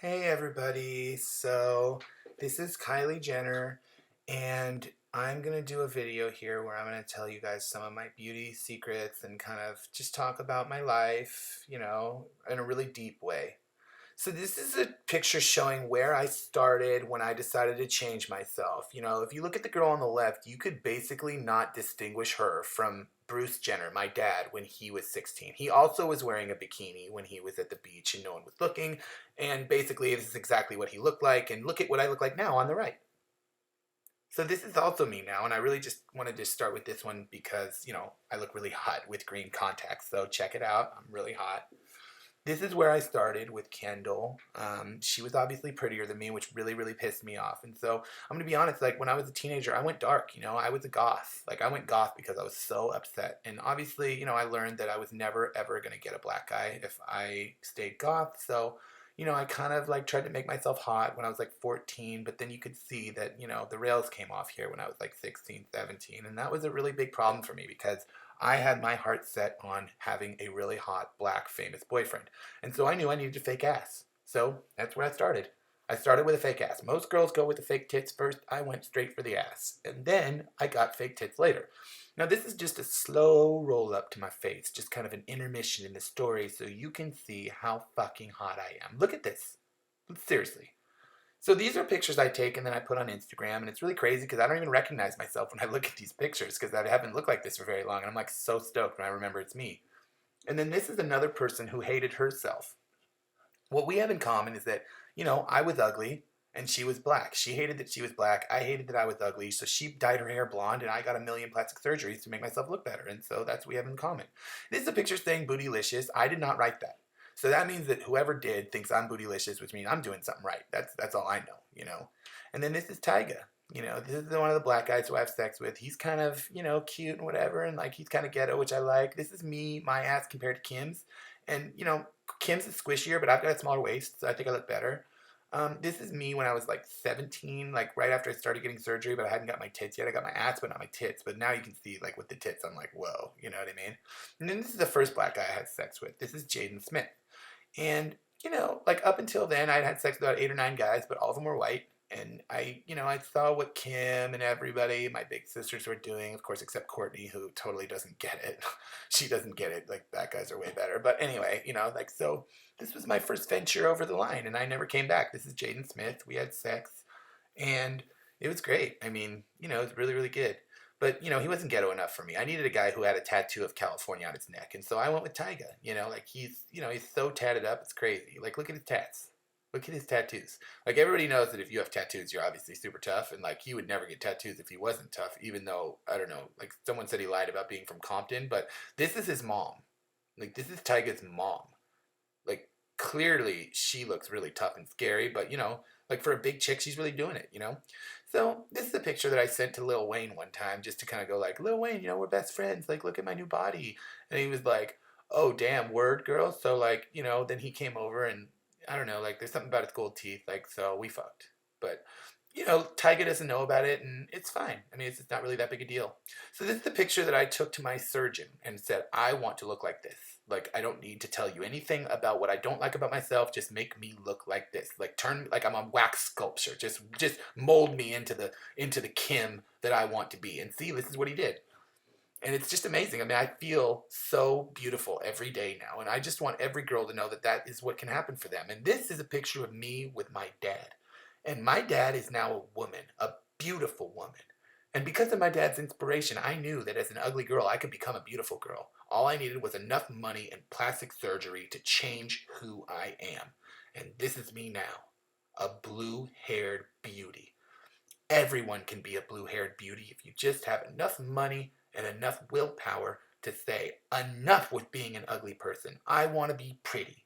Hey everybody, so this is Kylie Jenner, and I'm gonna do a video here where I'm gonna tell you guys some of my beauty secrets and kind of just talk about my life, in a really deep way. So this is a picture showing where I started when I decided to change myself. If you look at the girl on the left, you could basically not distinguish her from Bruce Jenner, my dad, when he was 16. He also was wearing a bikini when he was at the beach and no one was looking. And basically, this is exactly what he looked like. And look at what I look like now on the right. So this is also me now, and I really just wanted to start with this one because, I look really hot with green contacts. So check it out. I'm really hot. This is where I started with Kendall. She was obviously prettier than me, which really, really pissed me off. And so I'm gonna be honest, like when I was a teenager, I went dark, I was a goth. Like I went goth because I was so upset. And obviously, I learned that I was never ever gonna get a black guy if I stayed goth. So, I kind of like tried to make myself hot when I was like 14, but then you could see that, the rails came off here when I was like 16, 17. And that was a really big problem for me because I had my heart set on having a really hot black famous boyfriend. And so I knew I needed a fake ass. So that's where I started. I started with a fake ass. Most girls go with the fake tits first. I went straight for the ass. And then I got fake tits later. Now, this is just a slow roll up to my face, just kind of an intermission in the story so you can see how fucking hot I am. Look at this. Seriously. So these are pictures I take and then I put on Instagram, and it's really crazy because I don't even recognize myself when I look at these pictures because I haven't looked like this for very long, and I'm like so stoked when I remember it's me. And then this is another person who hated herself. What we have in common is that, I was ugly and she was black. She hated that she was black. I hated that I was ugly. So she dyed her hair blonde and I got a million plastic surgeries to make myself look better. And so that's what we have in common. This is a picture saying bootylicious. I did not write that. So that means that whoever did thinks I'm bootylicious, which means I'm doing something right. That's all I know. And then this is Tyga. This is one of the black guys who I have sex with. He's kind of, cute and whatever, and like he's kind of ghetto, which I like. This is me, my ass compared to Kim's. And, Kim's is squishier, but I've got a smaller waist, so I think I look better. This is me when I was like 17, like right after I started getting surgery, but I hadn't got my tits yet. I got my ass, but not my tits. But now you can see, like with the tits, I'm like, whoa, you know what I mean? And then this is the first black guy I had sex with. This is Jaden Smith. And, like up until then, I'd had sex with about 8 or 9 guys, but all of them were white. And I saw what Kim and everybody, my big sisters were doing, of course, except Courtney, who totally doesn't get it. She doesn't get it. Like, black guys are way better. But anyway, like, so this was my first venture over the line, and I never came back. This is Jaden Smith. We had sex, and it was great. I mean, it was really, really good. But, he wasn't ghetto enough for me. I needed a guy who had a tattoo of California on his neck. And so I went with Tyga. Like he's so tatted up, it's crazy. Like, look at his tats. Look at his tattoos. Like, everybody knows that if you have tattoos, you're obviously super tough. And, like, he would never get tattoos if he wasn't tough, even though, I don't know, like, someone said he lied about being from Compton. But this is his mom. Like, this is Tyga's mom. Like, clearly she looks really tough and scary, but like for a big chick, she's really doing it. So this is a picture that I sent to Lil Wayne one time just to kind of go like, Lil Wayne, we're best friends. Like, look at my new body. And he was like, oh, damn, word, girl. So like, then he came over and I don't know, like there's something about his gold teeth. Like, so we fucked. But Tyga doesn't know about it, and it's fine. I mean, it's not really that big a deal. So this is the picture that I took to my surgeon and said, I want to look like this. Like, I don't need to tell you anything about what I don't like about myself. Just make me look like this. Like, turn like I'm a wax sculpture. Just mold me into the Kim that I want to be. And see, this is what he did. And it's just amazing. I mean, I feel so beautiful every day now. And I just want every girl to know that that is what can happen for them. And this is a picture of me with my dad. And my dad is now a woman, a beautiful woman. And because of my dad's inspiration, I knew that as an ugly girl, I could become a beautiful girl. All I needed was enough money and plastic surgery to change who I am. And this is me now, a blue-haired beauty. Everyone can be a blue-haired beauty if you just have enough money and enough willpower to say, enough with being an ugly person. I want to be pretty.